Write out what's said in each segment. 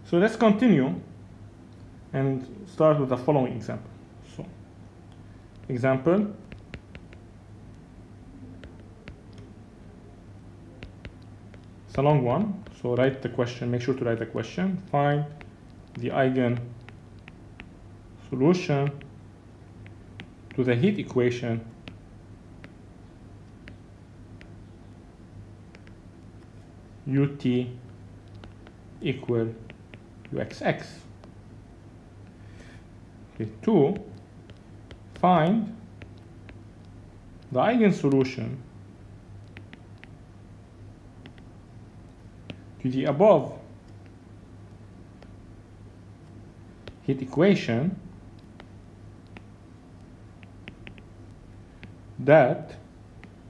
So let's continue and start with the following example. So, example, it's a long one, so write the question, make sure to write the question. Find the eigen solution to the heat equation ut equal uxx. Okay, 2, find the eigensolution to the above heat equation that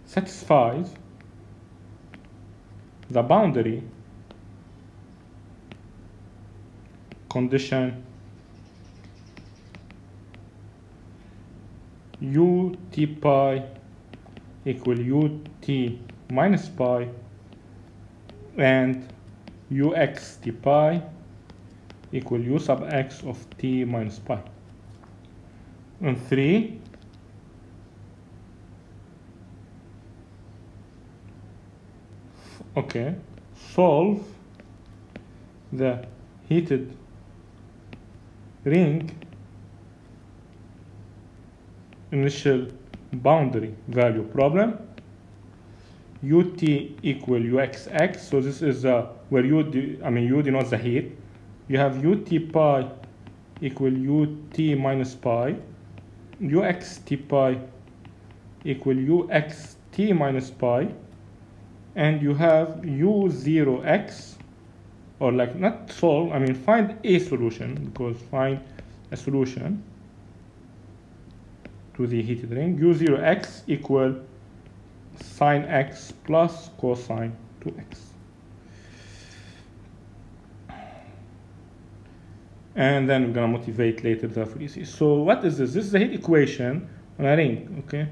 satisfies the boundary condition ut pi equal ut minus pi and ux t pi equal u sub x of t minus pi. And 3, okay, solve the heated ring initial boundary value problem. ut equal uxx, so this is where u denotes the heat. You have ut pi equal ut minus pi, ux t pi equal ux t minus pi, and you have u0x, or like not solve, find a solution, because find a solution to the heated ring. u0x equal sine x plus cosine 2x. And then we're going to motivate later the frequency. So what is this? This is the heat equation on a ring, okay?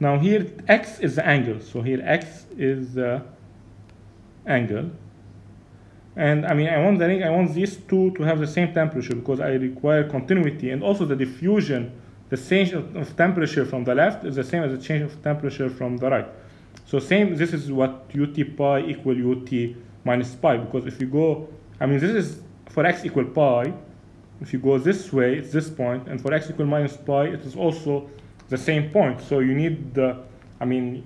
Now here x is the angle. So here x is the angle. And I want the ring, I want these two to have the same temperature because I require continuity, and also the diffusion, the change of temperature from the left is the same as the change of temperature from the right. So same, this is what ut pi equal ut minus pi, because if you go, this is for x equal pi, if you go this way, it's this point, and for x equal minus pi, it is also the same point. So you need the, you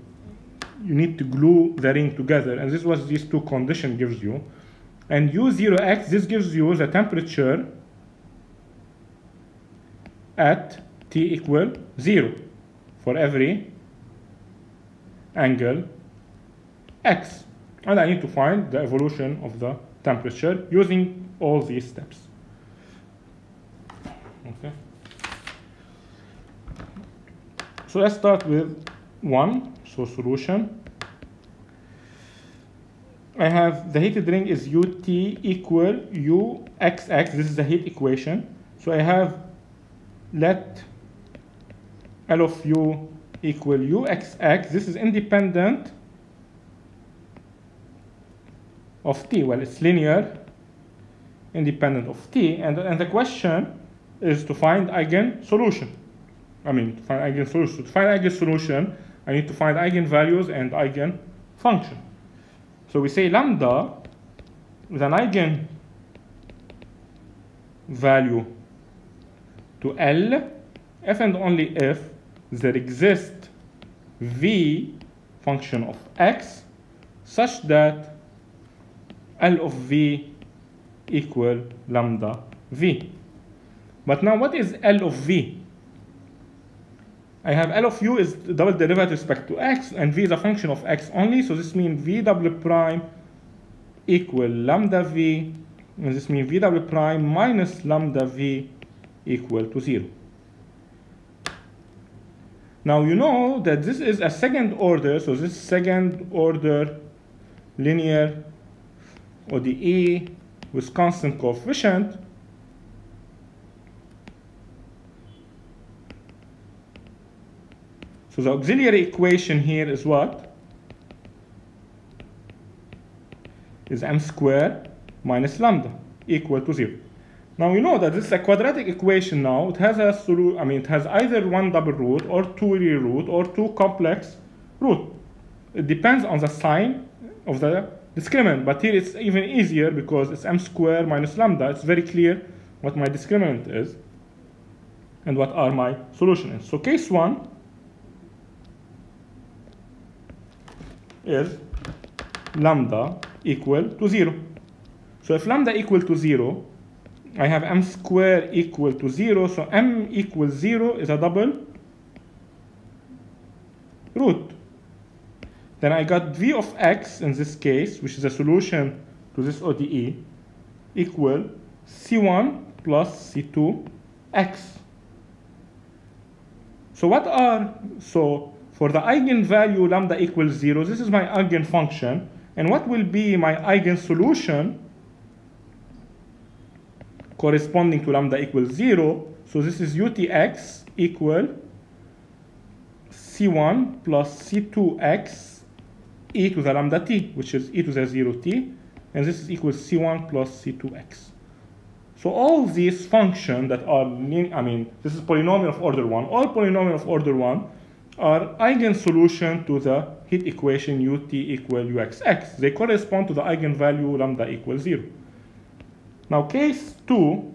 need to glue the ring together, and this is what these two conditions gives you. And u0x, this gives you the temperature at t equal 0 for every angle x. And I need to find the evolution of the temperature using all these steps. Okay. So let's start with 1, so solution. I have the heated ring is ut equal uxx, this is the heat equation. So I have let L of u equal uxx, this is independent of t. Well, it's linear independent of t, and the question is to find eigensolution. To find eigensolution. To find eigensolution, I need to find eigenvalues and eigenfunction. So we say lambda is an eigenvalue to L if and only if there exists v function of x such that L of v equal lambda v. But now what is L of v? I have L of u is the double derivative with respect to x, and v is a function of x only, so this means v double prime equal lambda v, and this means v double prime minus lambda v equal to 0. Now you know that this is a second order, so this second order linear ODE with constant coefficient. So the auxiliary equation here is what? is m squared minus lambda equal to 0. Now we know that this is a quadratic equation now. It has a solution, I mean, it has either one double root or two real root or two complex root. It depends on the sign of the discriminant, but here it's even easier because it's m squared minus lambda. It's very clear what my discriminant is and what are my solutions. So case 1 is lambda equal to 0. So if lambda equal to 0, I have m squared equal to 0, so m equals 0 is a double root. Then I got v of x in this case, which is a solution to this ODE, equal c1 plus c2 x. So for the eigenvalue lambda equals 0, this is my eigenfunction. And what will be my eigensolution corresponding to lambda equals 0? So this is utx equal c1 plus c2x e to the lambda t, which is e to the 0t, and this is equal c1 plus c2x. So all these functions that are, this is polynomial of order 1. All polynomial of order 1 are eigensolution to the heat equation ut equal uxx. They correspond to the eigenvalue lambda equals 0. Now case 2,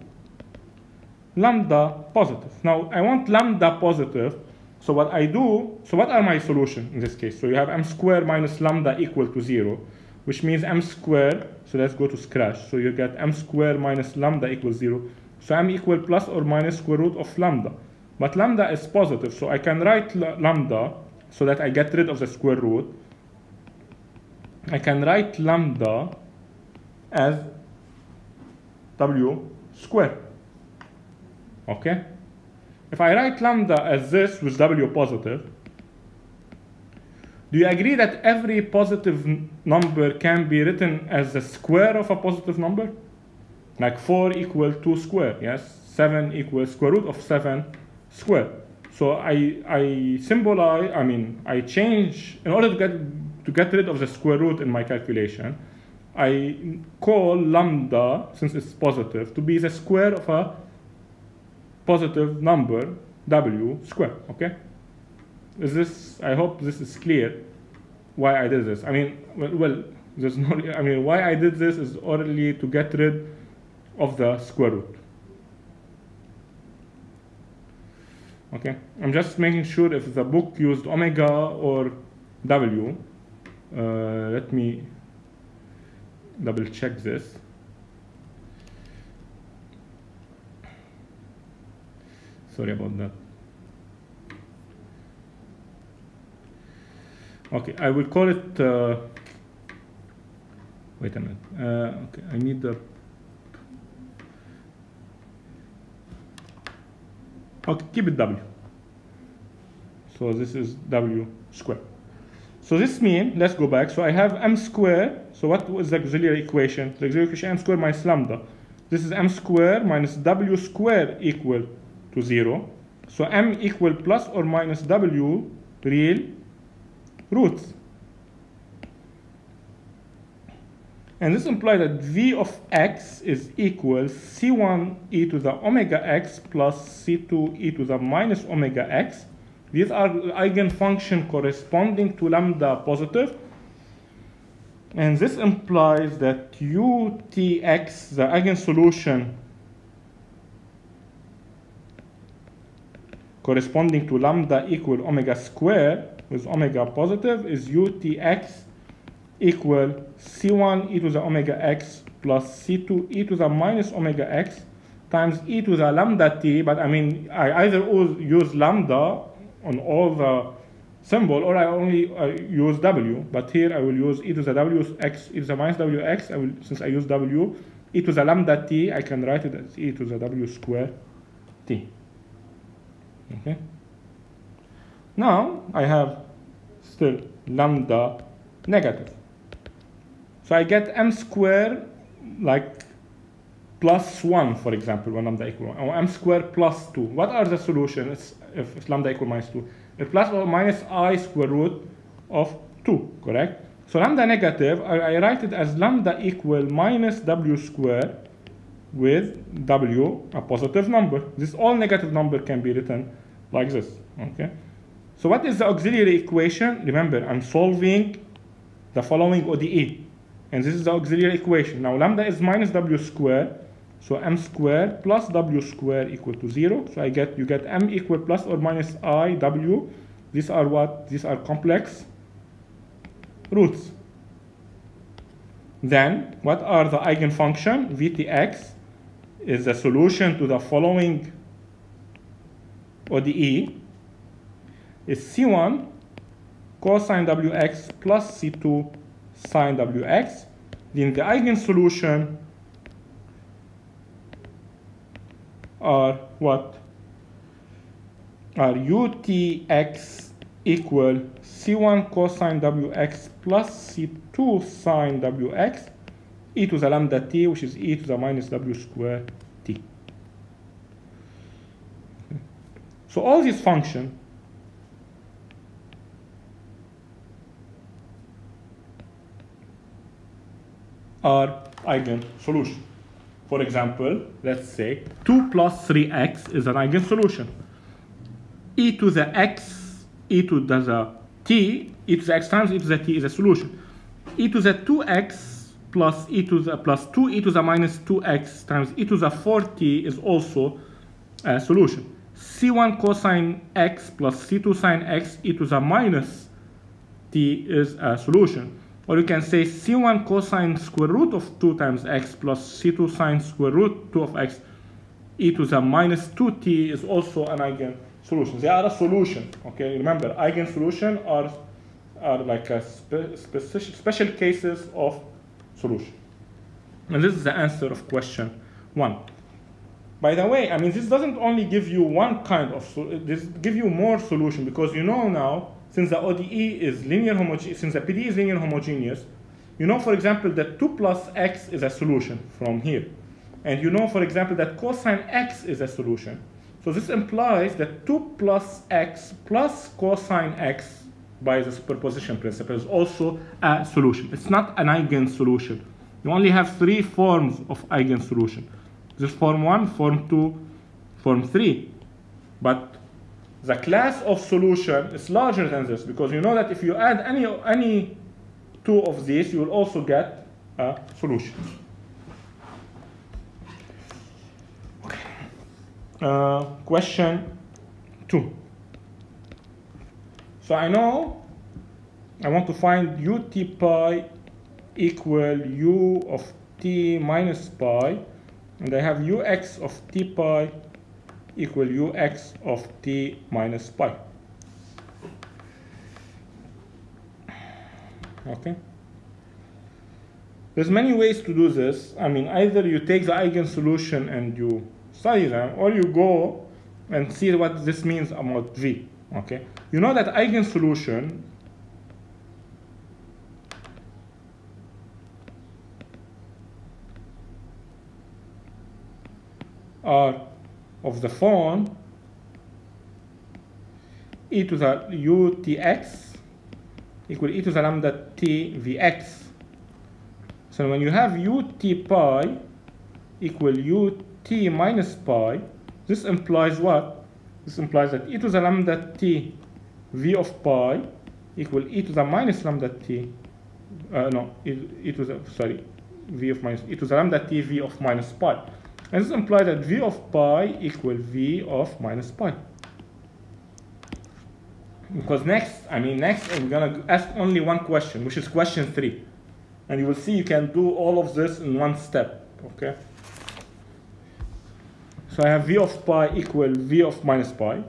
lambda positive. Now I want lambda positive. So what are my solutions in this case? So you have m squared minus lambda equal to 0, which means m squared, so let's go to scratch. So you get m squared minus lambda equals 0. So m equal plus or minus square root of lambda. But lambda is positive, so I can write lambda so that I get rid of the square root. I can write lambda as w squared. Okay? If I write lambda as this with w positive, do you agree that every positive number can be written as the square of a positive number? Like 4 equals 2 squared, yes? 7 equals square root of 7 squared. So I symbolize, I change, in order to get rid of the square root in my calculation, I call lambda, since it's positive, to be the square of a positive number, w squared, okay? Is this, I hope this is clear why I did this. There's no, why I did this is only to get rid of the square root. Okay, I'm just making sure if the book used omega or w. Let me double check this. Sorry about that. Okay, I will call it, wait a minute. Okay, I need the, okay, keep it w. So this is w squared. So this means, let's go back. So I have m squared. So what was the auxiliary equation? The auxiliary equation m squared minus lambda. This is m squared minus w squared equal to 0. So m equal plus or minus w real roots. And this implies that v of x is equal c1 e to the omega x plus c2 e to the minus omega x. These are eigenfunctions corresponding to lambda positive. And this implies that utx, the eigensolution corresponding to lambda equal omega squared with omega positive is utx equal c1 e to the omega x plus c2 e to the minus omega x times e to the lambda t. But I either use lambda on all the symbol or I only use w. But here I will use e to the wx, e to the minus wx. Since I use w, e to the lambda t, I can write it as e to the w squared t. Okay. Now I have still lambda negative. So I get m squared like plus 1, for example, when lambda equal 1, or m squared plus 2. What are the solutions if lambda equal minus 2? It's plus or minus I square root of 2, correct? So lambda negative, I write it as lambda equal minus w squared with w a positive number. This all negative number can be written like this, okay? So what is the auxiliary equation? Remember, I'm solving the following ODE, and this is the auxiliary equation. Now lambda is minus w squared, so m squared plus w squared equal to 0. So you get m equal plus or minus I w. These are what? These are complex roots. Then what are the eigenfunction? Vtx is the solution to the following ODE is C1 cosine Wx plus C2 sine Wx. Then the eigensolution are what? Are Utx equal C1 cosine Wx plus C2 sine Wx e to the lambda t, which is e to the minus w squared t. So all these functions are eigensolution. For example, let's say 2 plus 3x is an eigensolution. E to the x, e to the t, e to the x times e to the t is a solution. E to the 2x plus e to the plus 2e to the minus 2x times e to the 4t is also a solution. C1 cosine x plus C2 sine x e to the minus t is a solution. Or you can say C1 cosine square root of 2 times x plus C2 sine square root 2 of x e to the minus 2t is also an eigensolution. They are a solution, okay? Remember, eigensolution are like a special cases of solution. And this is the answer of question 1. By the way, I mean, this doesn't only give you one kind of, this give you more solution, because you know now, since the ODE is linear homogeneous, since the PD is linear homogeneous, you know, for example, that 2 plus x is a solution from here. And you know, for example, that cosine x is a solution. So this implies that 2 plus x plus cosine x by the superposition principle is also a solution. It's not an eigensolution. You only have 3 forms of eigensolution. This form 1, form 2, form 3. But the class of solution is larger than this, because you know that if you add any 2 of these, you will also get a solution. Okay. Question 2. So I know I want to find ut pi equal u of t minus pi, and I have ux of t pi equal ux of t minus pi. Okay. There's many ways to do this. I mean, either you take the eigensolution and you study them, or you go and see what this means about V. Okay. You know that eigensolution are of the form e to the utx equal e to the lambda t vx. So when you have ut pi equal ut minus pi, this implies what? This implies that e to the lambda t v of pi equal e to the minus lambda t, e to the, sorry, v of minus, e to the lambda t v of minus pi. And this implies that v of pi equal v of minus pi. Because next I'm gonna ask only one question, which is question 3. And you will see you can do all of this in one step, okay? So I have v of pi equal v of minus pi.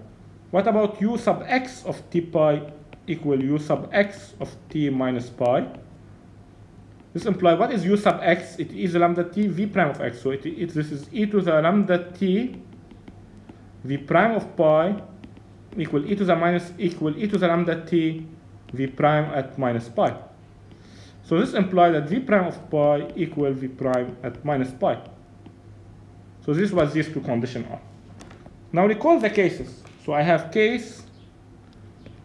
What about u sub x of t pi equal u sub x of t minus pi? This implies, what is u sub x? It is lambda t v prime of x. So this is e to the lambda t v prime of pi equal e to the lambda t v prime at minus pi. So this implies that v prime of pi equal v prime at minus pi. So this is what these two conditions are. Now recall the cases. So I have case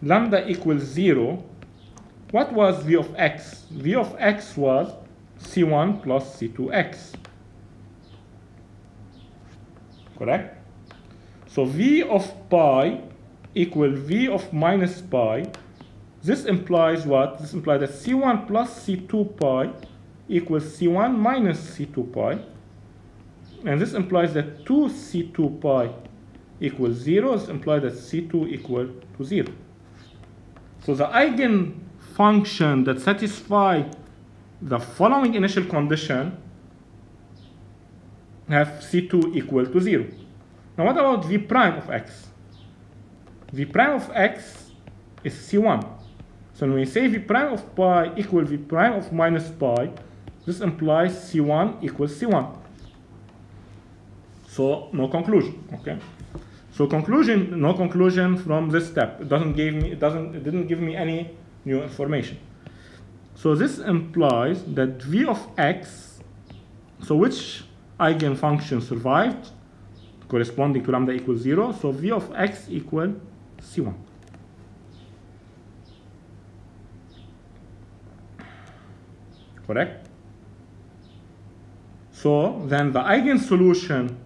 lambda equals 0 what was v of x? V of x was c1 plus c2x. Correct? So v of pi equal v of minus pi. This implies what? This implies that c1 plus c2 pi equals c1 minus c2 pi. And this implies that 2c2 pi equals 0. This implies that c2 equal to 0. So the eigenfunction that satisfies the following initial condition have c2 equal to 0. Now what about v prime of x? V prime of x is c1. So when we say v prime of pi equal v prime of minus pi, this implies c1 equals c1. So no conclusion. Okay. So conclusion, no conclusion from this step. It didn't give me any new information. So this implies that v of x, so which eigenfunction survived corresponding to lambda equals 0? So v of x equal c1. Correct? So then the eigensolution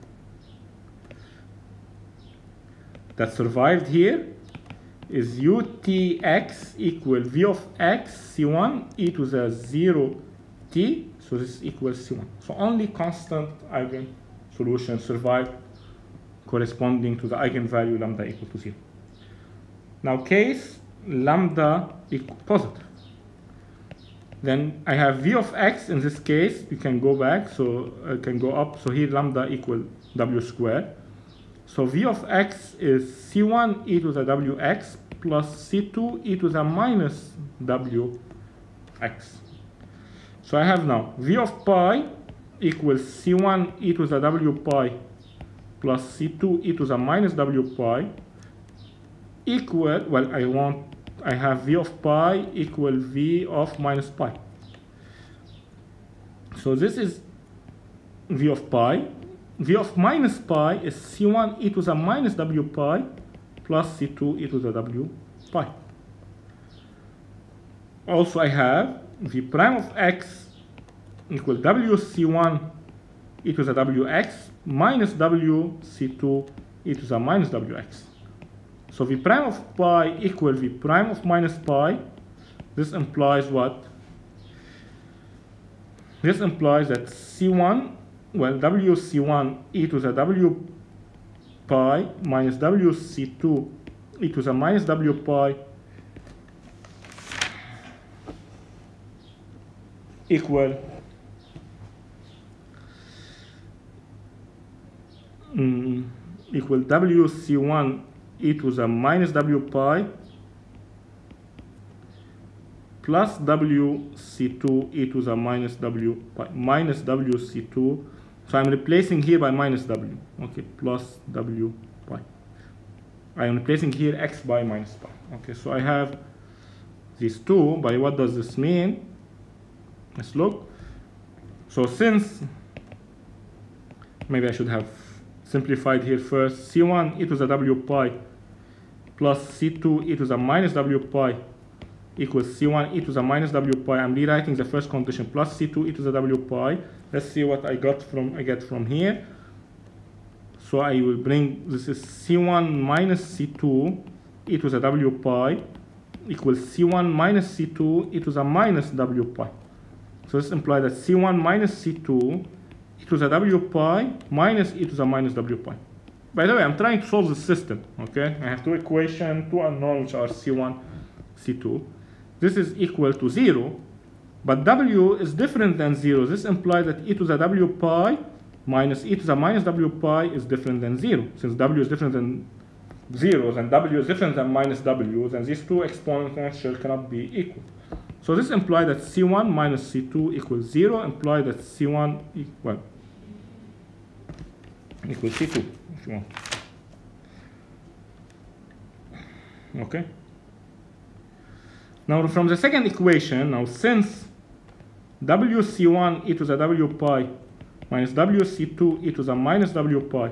that survived here is utx equal v of x c1 e to the 0 t. So this equals c1. So only constant eigensolution survived corresponding to the eigenvalue lambda equal to 0. Now case lambda equal positive. Then I have v of x in this case. You can go back, so I can go up. So here lambda equal w squared. So v of x is c1 e to the wx plus c2 e to the minus wx. So I have now v of pi equals c1 e to the w pi plus c2 e to the minus w pi equal, well, I have v of pi equal v of minus pi. So this is v of pi. V of minus pi is c1 e to the minus w pi plus c2 e to the w pi. Also I have v prime of x equal w c1 e to the wx minus w c2 e to the minus wx. So v prime of pi equal v prime of minus pi. This implies what? This implies that c1, well, wc1 e to the w pi minus wc2 e to the minus w pi equal wc1 e to the minus w pi plus wc2 e to the minus w pi minus wc2. So I'm replacing here by minus w, okay, plus w pi. I am replacing here x by minus pi. Okay, so I have these two. By what does this mean? Let's look. So since, maybe I should have simplified here first, c1 e to the w pi plus c2 e to the minus w pi equals c1 e to the minus w pi. I'm rewriting the first condition plus c2 e to the w pi. Let's see what I get from here. So I will bring, this is c1 minus c2 e to the w pi equals c1 minus c2 e to the minus w pi. So this implies that c1 minus c2 e to the w pi minus e to the minus w pi. By the way, I'm trying to solve the system, okay? I have two equations, two unknowns, which are c1, c2. This is equal to 0, but w is different than 0. This implies that e to the w pi minus e to the minus w pi is different than 0. Since w is different than 0, then w is different than minus w, then these two exponentials cannot be equal. So this implies that c1 minus c2 equals 0, implies that c1 equals c2, if you want. Okay? Now from the second equation, now since wc1 e to the w pi minus wc2 e to the minus w pi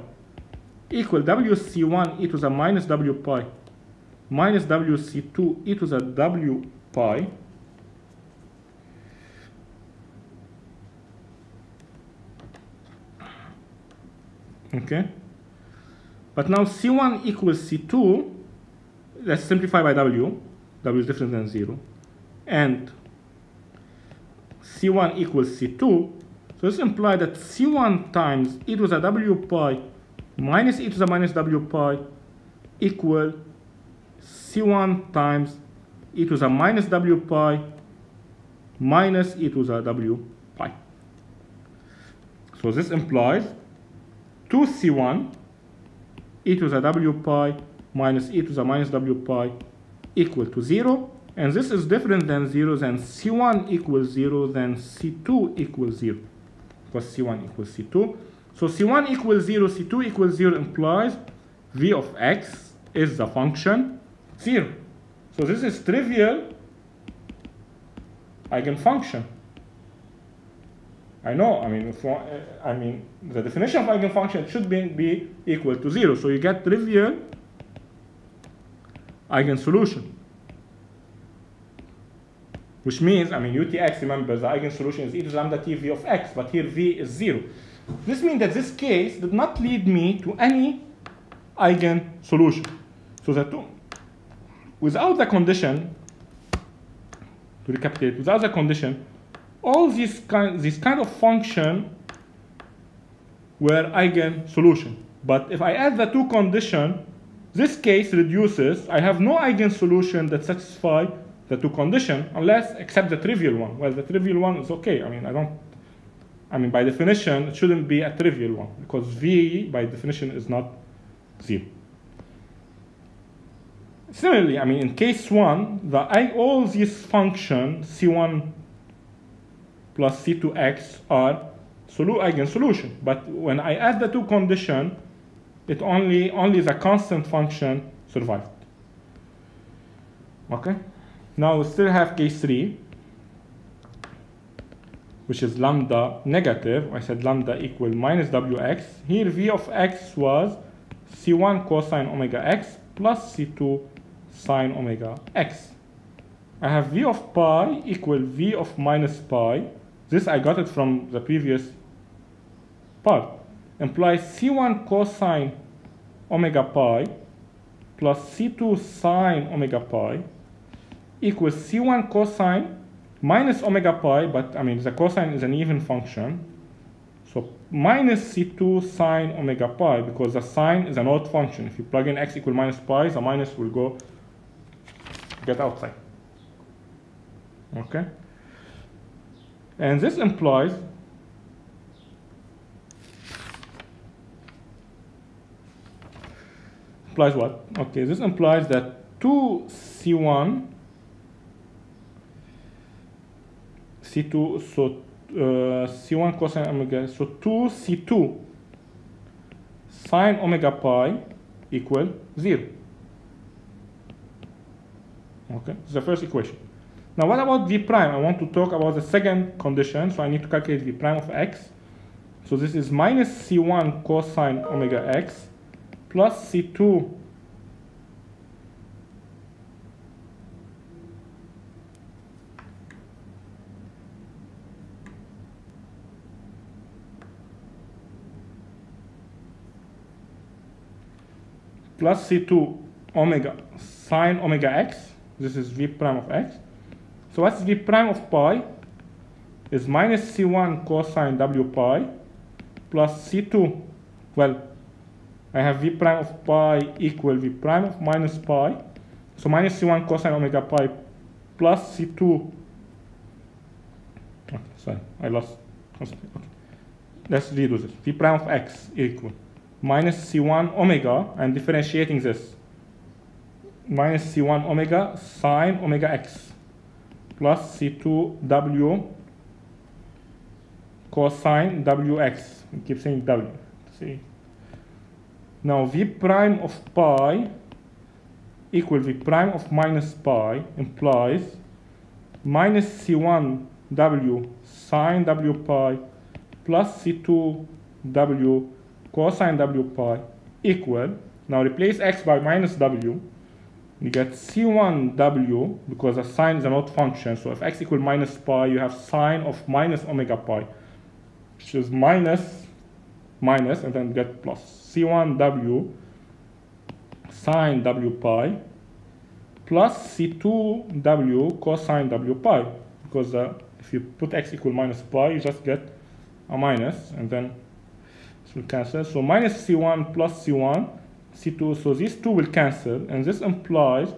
equal wc1 e to the minus w pi minus wc2 e to the w pi, Okay? But now C1 equals C2, let's simplify by W. W is different than 0. And C1 equals C2. So this implies that C1 times e to the W pi minus e to the minus W pi equal C1 times e to the minus W pi minus e to the W pi. So this implies 2C1 e to the W pi minus e to the minus W pi equal to 0. And this is different than 0, then C1 equals 0, then C2 equals 0. Because C1 equals C2. So C1 equals 0, C2 equals 0 implies v of x is the function 0. So this is trivial eigenfunction. I know, I mean, the definition of eigenfunction should be equal to 0. So you get trivial eigensolution. Which means, UTX, remember, the eigensolution is e to the lambda t v of x, but here v is 0. This means that this case did not lead me to any eigensolution. So that without the condition, to recapitulate, without the condition, all these kind of function were eigensolution. But if I add the two conditions, this case reduces. I have no eigensolution that satisfy the two conditions, except the trivial one. Well, the trivial one is okay. By definition, it shouldn't be a trivial one, because v, by definition, is not 0. Similarly, in case 1, all these functions, C1 plus C2x, are eigensolution. But when I add the two conditions, it only the constant function survived. Okay? Now we still have case 3, which is lambda negative. I said lambda equal minus wx. Here v of x was C1 cosine omega x plus C2 sine omega x. I have v of pi equal v of minus pi. This I got it from the previous part. Implies C1 cosine omega pi plus C2 sine omega pi equals C1 cosine minus omega pi, but the cosine is an even function. So minus C2 sine omega pi, because the sine is an odd function. If you plug in x equal minus pi, the minus will get outside. Okay? And this implies what? Okay, this implies that 2C1 C2, so C1 cosine omega, so 2C2 sine omega pi equal 0. Okay, this is the first equation. Now what about v prime? I want to talk about the second condition, so I need to calculate v prime of x. So this is minus C1 cosine omega x plus C2 plus C2 omega sine omega x. This is v prime of x. So what's v prime of pi? Is minus C1 cosine w pi plus C2. Well, I have v prime of pi equal v prime of minus pi. So minus C1 cosine omega pi plus C2. Okay, sorry, I lost. Okay. Let's redo this. V prime of x equal minus C1 omega, and differentiating this. Minus C1 omega sine omega x plus C2 w cosine wx. We keep saying w. See. Now v prime of pi equal v prime of minus pi implies minus C1 w sine w pi plus C2 w cosine w pi equal, now replace x by minus w, you get C1 w, because the sine is an odd function, so if x equal minus pi, you have sine of minus omega pi, which is minus minus, and then get plus C1W sine W pi plus C2W cosine W pi, because if you put x equal minus pi, you just get a minus, and then this will cancel. So minus C1 plus C1, C2, so these two will cancel, and this implies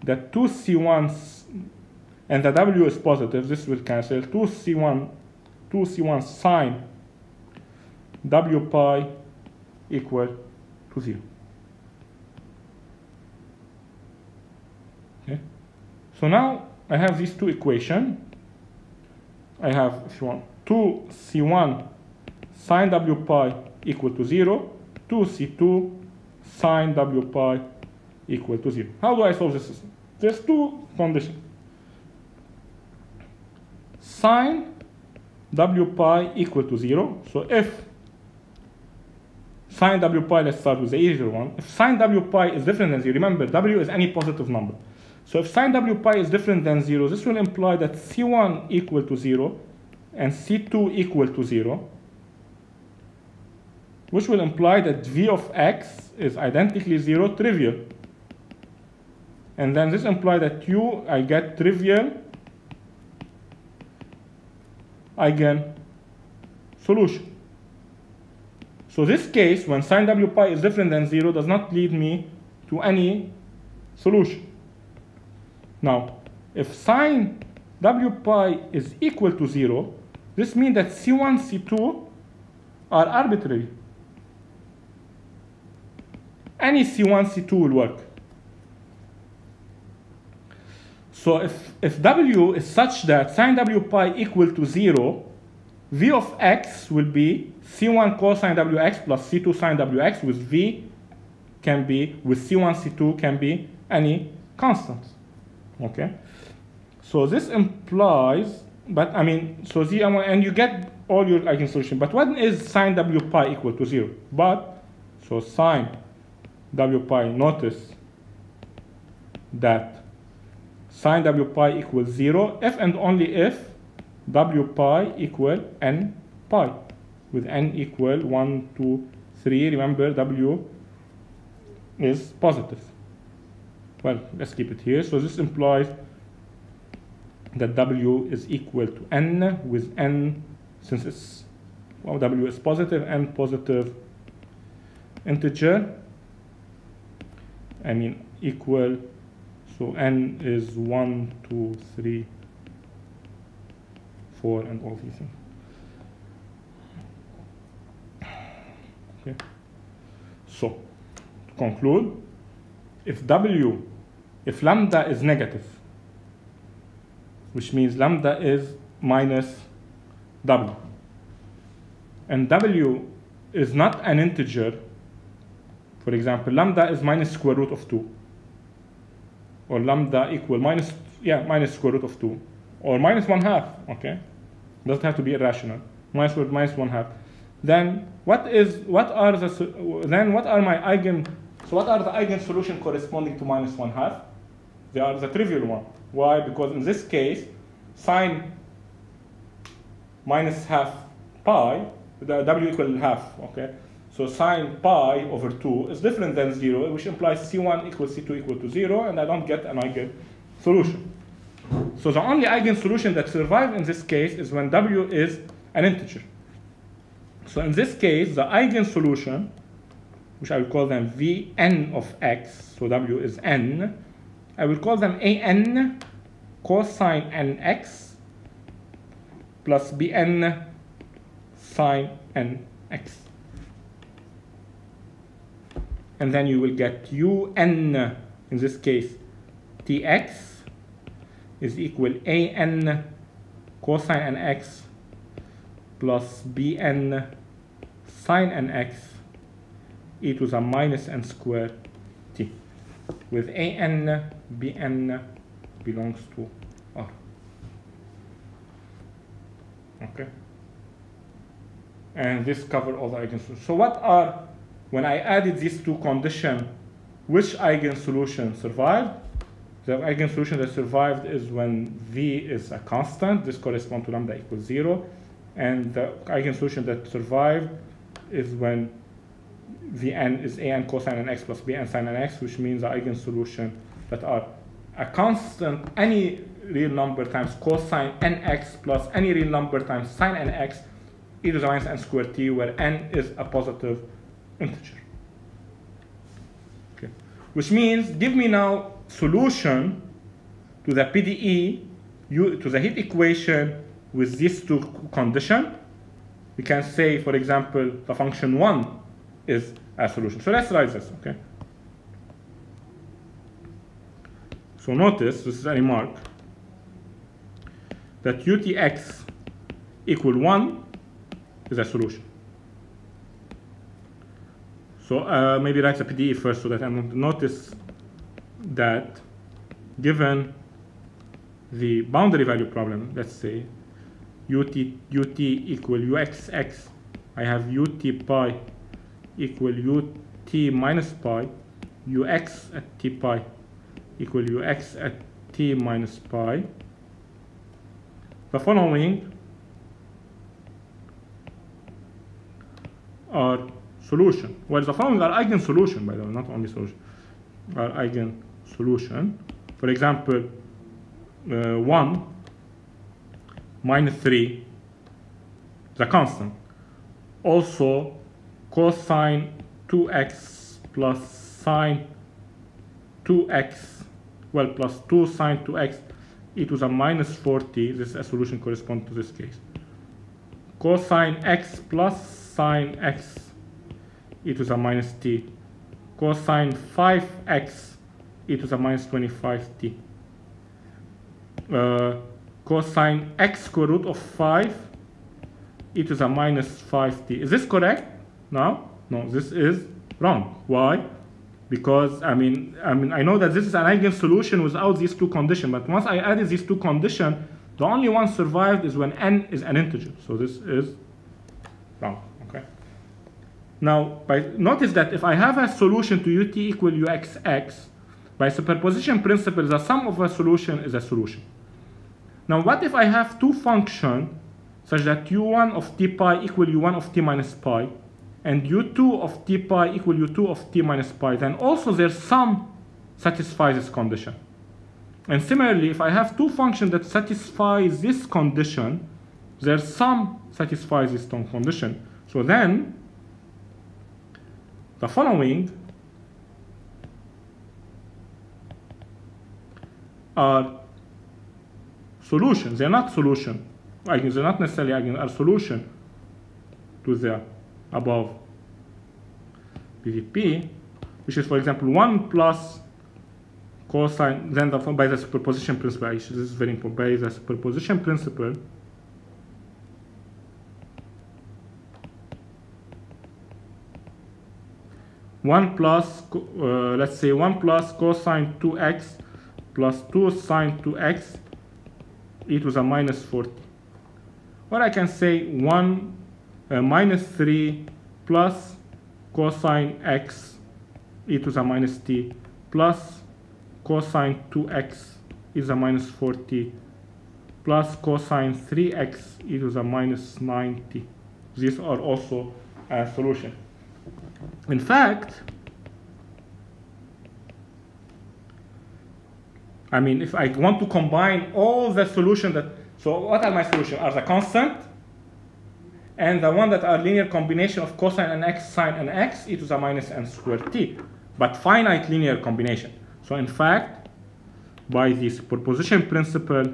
that 2C1, and the W is positive, this will cancel, 2C1 sine W pi equal to 0. Okay. So now I have these two equations. I have, if you want, 2C1 sine W pi equal to 0, 2C2 sine W pi equal to 0. How do I solve this system? There's two conditions. Sine W pi equal to 0. So if sine W pi, let's start with the easier one. If sine W pi is different than 0, remember W is any positive number. So if sine W pi is different than 0, this will imply that C1 equal to 0 and C2 equal to 0, which will imply that V of x is identically 0 trivial. And then this implies that I get trivial eigen solution. So this case, when sine W pi is different than 0, does not lead me to any solution. Now, if sine W pi is equal to 0, this means that C1, C2 are arbitrary. Any C1, C2 will work. So if W is such that sine W pi equal to 0, V of x will be C1 cosine Wx plus C2 sine Wx, with V can be, with C1, C2 can be any constant. Okay? So this implies, but I mean, so the, and you get all your eigensolution. But what is sine W pi equal to 0? But, so sine W pi, notice that sine W pi equals 0 if and only if W pi equal n pi, with n equal 1, 2, 3. Remember, W is positive. Well, let's keep it here. So this implies that W is equal to n, with n, since it's, well, W is positive, n positive integer. I mean, equal, so n is 1, 2, 3, 4, and all these things. Okay. So, to conclude, if lambda is negative, which means lambda is minus W, and W is not an integer, for example, lambda is minus square root of 2, or lambda equal minus square root of 2, or minus 1/2, okay? Doesn't have to be irrational. Minus 1/2. Then what are my eigen? So what are the eigensolution corresponding to minus 1/2? They are the trivial one. Why? Because in this case, sine minus half pi, the W equal half, okay? So sine pi over 2 is different than 0, which implies C1 equals C2 equal to 0, and I don't get an eigensolution. So the only eigensolution that survives in this case is when W is an integer. So in this case, the eigensolution, which I will call them Vn of x, so W is n, I will call them An cosine nx plus Bn sine nx. And then you will get Un, in this case, Tx is equal An cosine nx plus Bn sine nx e to the minus n squared t, with An, Bn belongs to R. Okay? And this covers all the eigensolutions. So what are, when I added these two conditions, which eigensolution survived? The eigensolution that survived is when V is a constant. This corresponds to lambda equals 0. And the eigensolution that survived is when Vn is an cosine nx plus bn sin nx, which means the eigensolution that are a constant any real number times cosine nx plus any real number times sine nx e to the minus n squared t, where n is a positive integer. Okay. Which means give me now solution to the PDE, to the heat equation with these two conditions. We can say, for example, the function 1 is a solution. So let's write this, okay? So notice, this is a remark, that utx equal 1 is a solution. So maybe write the PDE first so that I'm going to notice that given the boundary value problem, let's say ut equal uxx, I have ut pi equal ut minus pi, ux at t pi equal ux at t minus pi. The following are solution. Well, the following are eigensolution, by the way, not only solution, are eigensolution. For example, 1 minus 3 is a constant. Also, cosine 2x plus sine 2x, well, plus 2 sine 2x e to the minus 40, this is a solution corresponding to this case. Cosine x plus sine x e to the minus t. Cosine 5x e to the minus 25t. Cosine x square root of 5 e to the minus 5t. Is this correct? No? No, this is wrong. Why? Because I know that this is an eigensolution without these two conditions, but once I added these two conditions, the only one survived is when n is an integer. So this is wrong. Okay. Now, notice that if I have a solution to ut equal uxx, by superposition principle, the sum of a solution is a solution. Now, what if I have two functions such that u1 of t pi equal u1 of t minus pi, and u2 of t pi equal u2 of t minus pi? Then also their sum satisfies this condition. And similarly, if I have two functions that satisfy this condition, their sum satisfies this condition. So then, the following are solutions. They're not solution. They're not necessarily are solution to the above PVP, which is, for example, 1 plus cosine, then by the superposition principle. This is very important. By the superposition principle, let's say 1 plus cosine 2x plus 2 sine 2x e to the minus 40. Or I can say 1 minus 3 plus cosine x e to the minus t plus cosine 2x e to the minus 40 plus cosine 3x e to the minus 90. These are also a solution. In fact, if I want to combine all the solutions so what are my solutions? Are the constant and the one that are linear combination of cosine and x, sine and x, e to the minus n squared t, but finite linear combination. So in fact, by the superposition principle,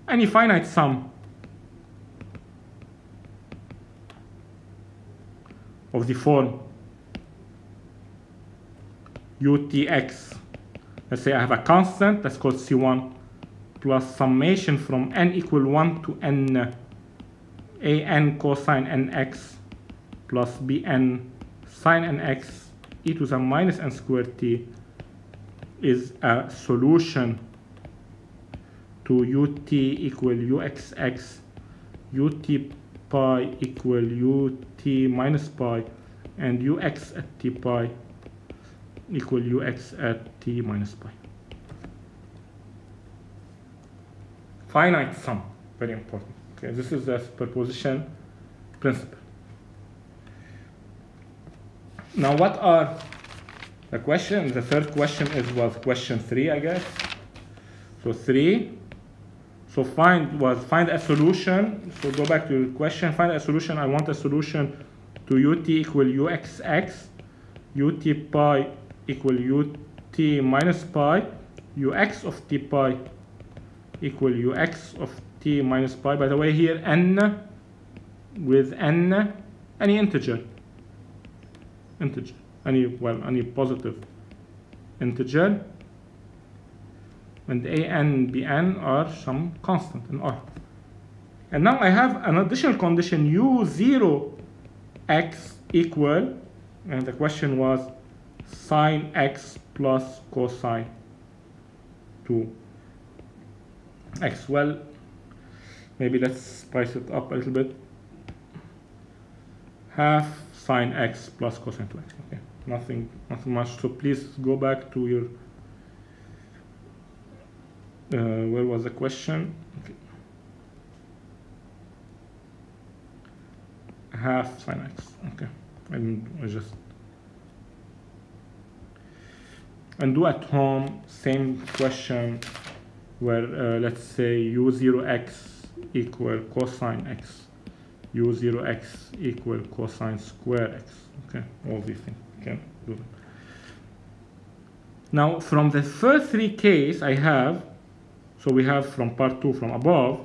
any finite sum of the form utx, let's say I have a constant that's called C1 plus summation from n equal 1 to n an cosine nx plus bn sine nx e to the minus n squared t is a solution to ut equal uxx, ut pi equal ut minus pi, and ux at t pi equal ux at t minus pi. finite sum. Very important. Okay, this is the superposition principle. Now, what are the question? The third question was question 3, I guess. So 3. So find a solution. So go back to your question. Find a solution. I want a solution to ut equal uxx, ut pi equal ut minus pi, ux of t pi equal ux of t minus pi. By the way, here n with n, any integer, any positive integer, and an, bn are some constant in R. And now I have an additional condition, u0x equal, and the question was sine x plus cosine 2x. Well, maybe let's spice it up a little bit. Half sine x plus cosine 2x. Okay, nothing much. So please go back to your where was the question? Okay. Half sine x. Okay, I just and do at home same question where let's say u0x equal cosine x, u0x equal cosine square x. Okay, all these things you can do them. Now from the first 3 case I have, so we have from part 2 from above,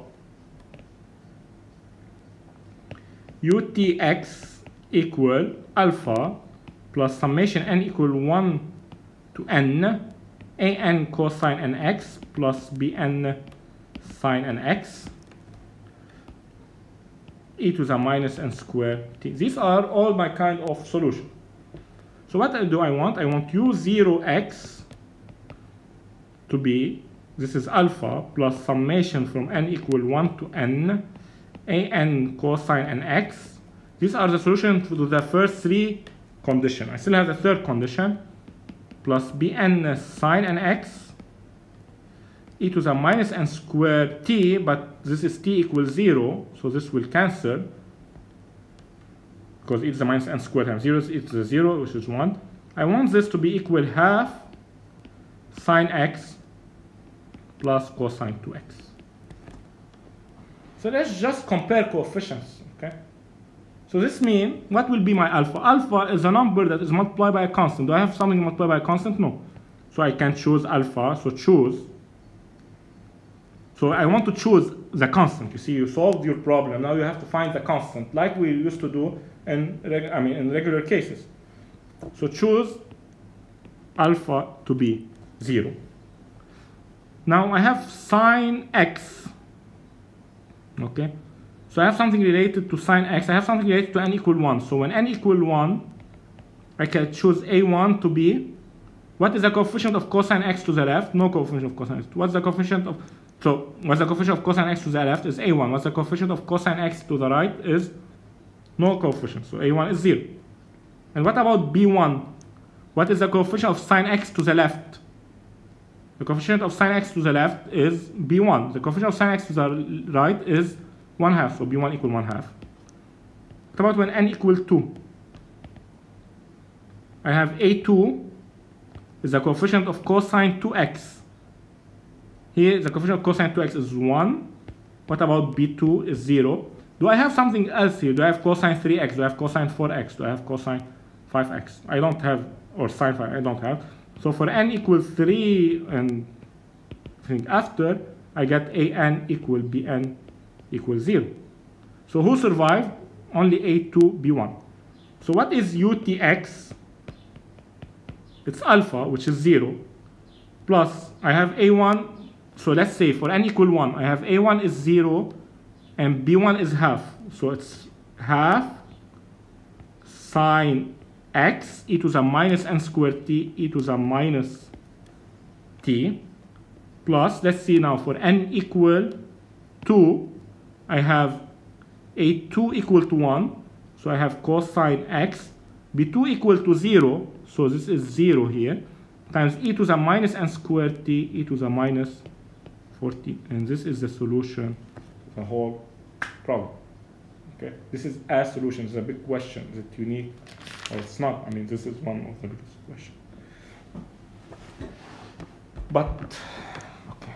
utx equal alpha plus summation n equal 1 to n, an cosine nx plus bn sine nx, e to the minus n square t. These are all my kind of solution. So what do I want? I want u0x to be, this is alpha plus summation from n equal 1 to n, an cosine nx. These are the solution to the first 3 conditions. I still have the third condition, plus bn sine nx, e to the minus n squared t, but this is t equals 0, so this will cancel, because e to the minus n squared times 0 is e to the 0, which is 1. I want this to be equal half sine x plus cosine 2x. So let's just compare coefficients, okay? So this means, what will be my alpha? Alpha is a number that is multiplied by a constant. Do I have something multiplied by a constant? No. So I can choose alpha, so choose. So I want to choose the constant. You see, you solved your problem. Now you have to find the constant, like we used to do in regular cases. So choose alpha to be 0. Now I have sine x. Okay. So I have something related to sine x. I have something related to n equal 1. So when n equal 1, I can choose a1 to be, what is the coefficient of cosine x to the left? No coefficient of cosine x. What's the coefficient of, so what's the coefficient of cosine x to the left is a1. What's the coefficient of cosine x to the right is no coefficient. So a1 is 0. And what about b1? What is the coefficient of sine x to the left? The coefficient of sine x to the left is b1. The coefficient of sine x to the right is 1/2, so b1 equal 1/2. What about when n equal 2? I have a2 is the coefficient of cosine 2x. Here the coefficient of cosine 2x is 1. What about b2 is 0? Do I have something else here? Do I have cosine 3x? Do I have cosine 4x? Do I have cosine 5x? I don't have, or sine 5, I don't have. So for n equals 3 and after, I get an equal bn equals 0. So who survived? Only a2, b1. So what is utx? It's alpha, which is 0, plus I have a1. So let's say for n equal 1, I have a1 is 0 and b1 is half. So it's half sine x e to the minus n squared t e to the minus t, plus, let's see now, for n equal 2, I have a2 equal to 1, so I have cosine x, b2 equal to 0, so this is 0 here, times e to the minus n squared t e to the minus 40, and this is the solution to the whole problem. Okay, this is a solution. It's a big question. Is it unique or it's not? I mean, this is one of the biggest questions. But okay.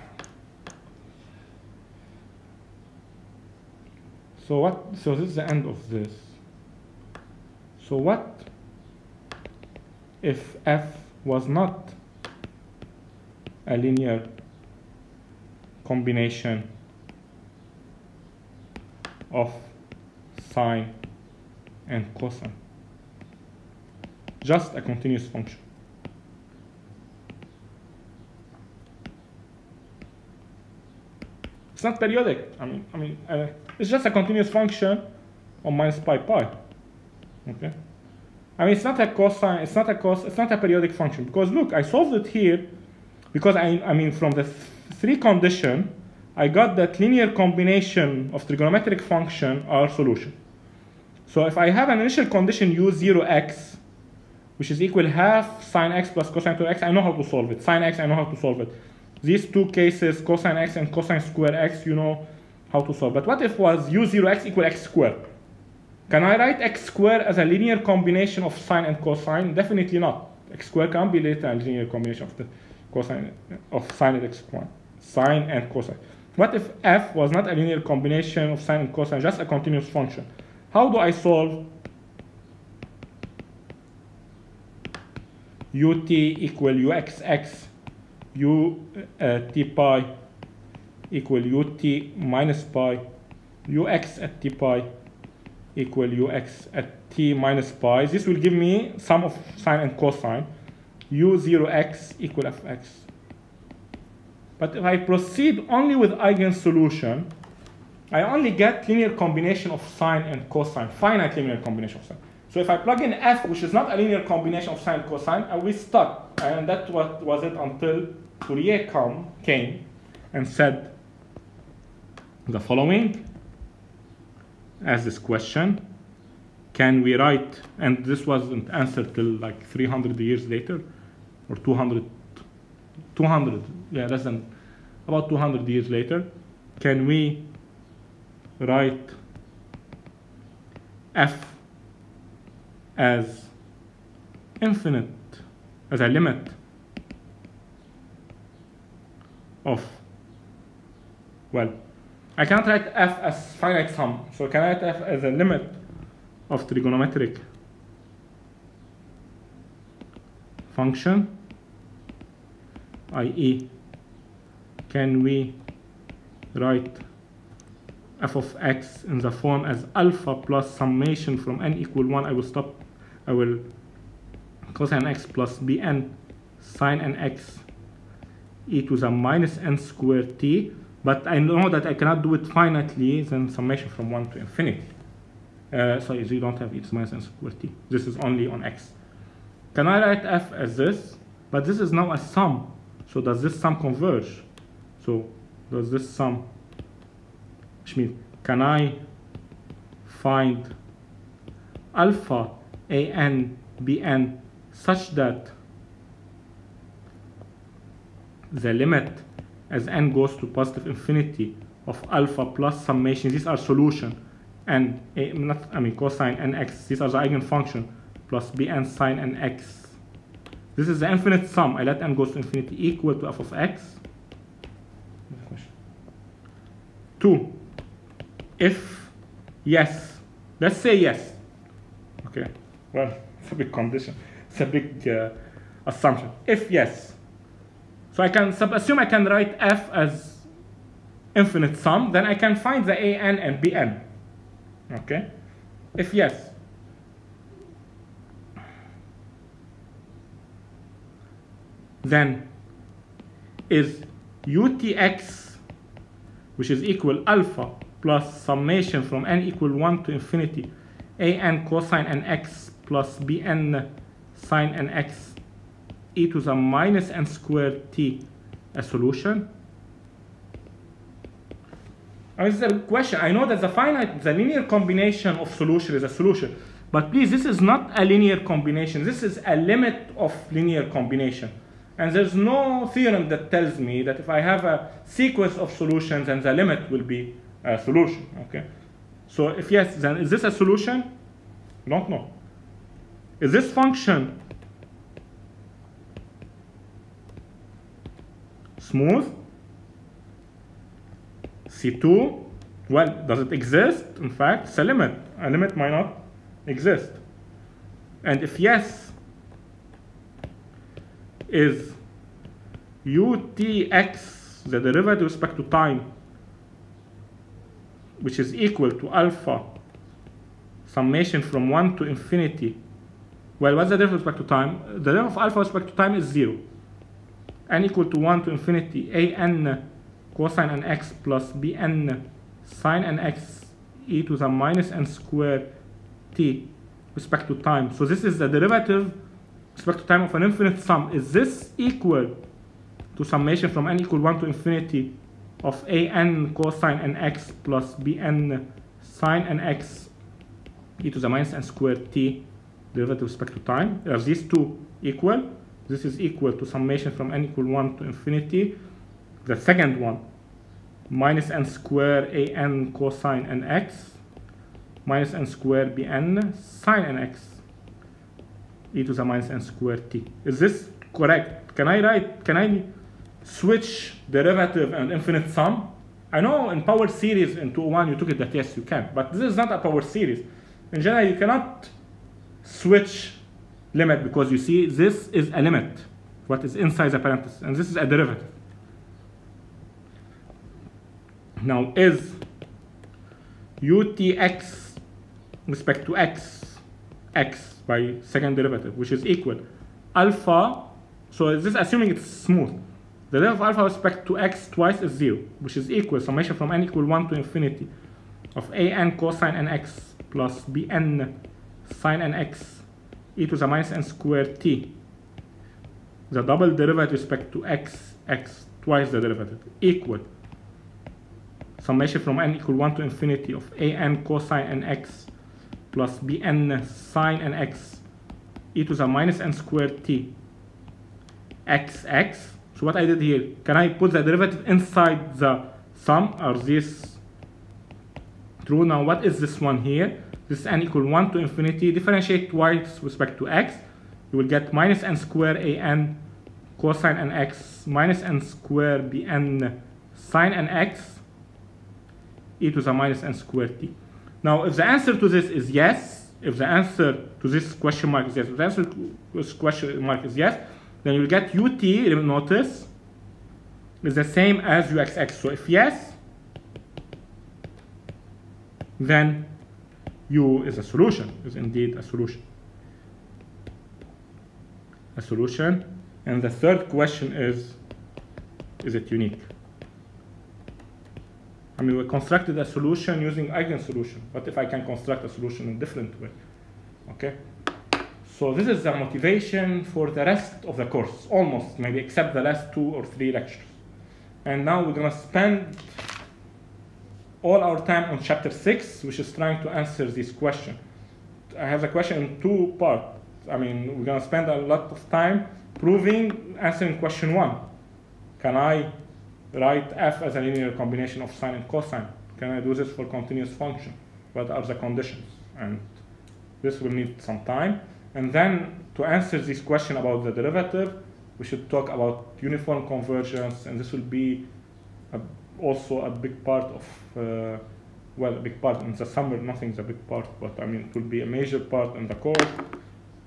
So what? So this is the end of this. So what if f was not a linear combination of sine and cosine, just a continuous function? It's not periodic. It's just a continuous function on minus pi pi. Okay. I mean, it's not a cosine. It's not a cos. It's not a periodic function because look, I solved it here because I mean from the three condition, I got that linear combination of trigonometric function are solution. So if I have an initial condition u0x, which is equal half sine x plus cosine 2x, I know how to solve it. Sine x, I know how to solve it. These two cases, cosine x and cosine square x, you know how to solve. But what if was u0x equal x squared? Can I write x squared as a linear combination of sine and cosine? Definitely not. X squared can't be later a linear combination of the cosine of sine and x squared, sine and cosine. What if f was not a linear combination of sine and cosine, just a continuous function? How do I solve ut equal uxx, t pi equal ut minus pi, ux at t pi equal ux at t minus pi? This will give me sum of sine and cosine, u0x equal fx. But if I proceed only with eigensolution, I only get linear combination of sine and cosine, finite linear combination of sine. So if I plug in f, which is not a linear combination of sine and cosine, I will be stuck. And that's what was it until Fourier came and said the following as this question: can we write, and this wasn't answered till like 300 years later, or 200, yeah, less than about 200 years later, can we write f as infinite, as a limit of, well, I can't write f as finite sum, so can I write f as a limit of trigonometric function, i.e. can we write f of x in the form as alpha plus summation from n equal 1, I will cosine x plus bn sine nx e to the minus n squared t, but I know that I cannot do it finitely, then summation from 1 to infinity. So you don't have e to the minus n squared t. This is only on x. Can I write f as this? But this is now a sum. So does this sum converge? So does this sum, which means, can I find alpha an bn such that the limit as n goes to positive infinity of alpha plus summation, these are solution, and cosine nx, these are the eigenfunction, plus bn sine nx. This is the infinite sum. I let n goes to infinity equal to f of x. 2. If yes, let's say yes. Okay, well, it's a big condition. It's a big assumption. If yes, so I can assume I can write f as infinite sum, then I can find the an and bn. Okay, if yes. Then is utx, which is equal alpha plus summation from n equal 1 to infinity an cosine nx plus bn sine nx e to the minus n squared t a solution? This is a question. I know that the linear combination of solution is a solution, but please, this is not a linear combination. This is a limit of linear combination. And there's no theorem that tells me that if I have a sequence of solutions, then the limit will be a solution. Okay. So if yes, then is this a solution? I don't know. Is this function smooth? C2, well, does it exist? In fact, it's a limit. A limit might not exist. And if yes, is utx, the derivative with respect to time, which is equal to alpha summation from 1 to infinity. Well, what's the derivative with respect to time? The derivative of alpha with respect to time is 0. N equal to 1 to infinity an cosine n x plus bn sine n x e to the minus n square t with respect to time. So this is the derivative with respect to time of an infinite sum. Is this equal to summation from n equal 1 to infinity of an cosine n x plus bn sine n x e to the minus n square t derivative with respect to time? Are these two equal? This is equal to summation from n equal 1 to infinity. The second one, minus n square an cosine n x minus n square bn sine n x e to the minus n square t. Is this correct? Can I switch derivative and infinite sum? I know in power series in 201 you took it that yes you can, but this is not a power series. In general you cannot switch limit because you see this is a limit, what is inside the parenthesis, and this is a derivative. Now is utx with respect to x by second derivative, which is equal alpha, so is this assuming it's smooth? The derivative of alpha with respect to x twice is 0, which is equal summation from n equal 1 to infinity of an cosine nx plus bn sine nx e to the minus n square t, the double derivative with respect to x twice the derivative, equal summation from n equal 1 to infinity of an cosine nx plus bn sine nx e to the minus n square t xx. So what I did here, can I put the derivative inside the sum? Are these true? Now what is this one here? This is n equal 1 to infinity. Differentiate twice with respect to x. You will get minus n square an cosine nx minus n square bn sine nx e to the minus n square t. Now if the answer to this is yes, if the answer to this question mark is yes, if the answer to this question mark is yes, then you'll get ut, notice, is the same as uxx. So if yes, then u is a solution, is indeed a solution. A solution. And the third question is it unique? I mean, we constructed a solution using eigensolution. What if I can construct a solution in a different way? Okay? So this is the motivation for the rest of the course, almost, maybe except the last 2 or 3 lectures. And now we're going to spend all our time on chapter 6, which is trying to answer this question. I have the question in 2 parts. I mean, we're going to spend a lot of time answering question 1. Can I write f as a linear combination of sine and cosine? Can I do this for continuous function? What are the conditions? And this will need some time. And then to answer this question about the derivative, we should talk about uniform convergence, and this will be also a big part of, well, a big part in the summer, nothing's a big part, but I mean, it will be a major part in the course,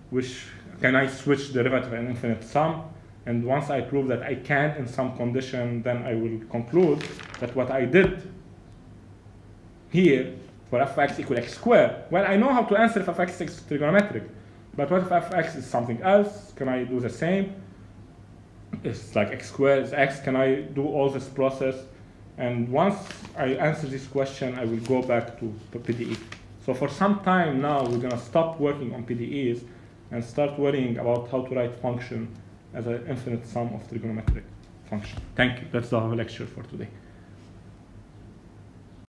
which can I switch derivative and infinite sum? And once I prove that I can in some condition, then I will conclude that what I did here for f of x equal x squared, well, I know how to answer if f of x is trigonometric, but what if f of x is something else? Can I do the same? It's like x squared is x, can I do all this process? And once I answer this question, I will go back to PDE. So for some time now, we're going to stop working on PDEs and start worrying about how to write function as an infinite sum of trigonometric function. Thank you. That's the lecture for today.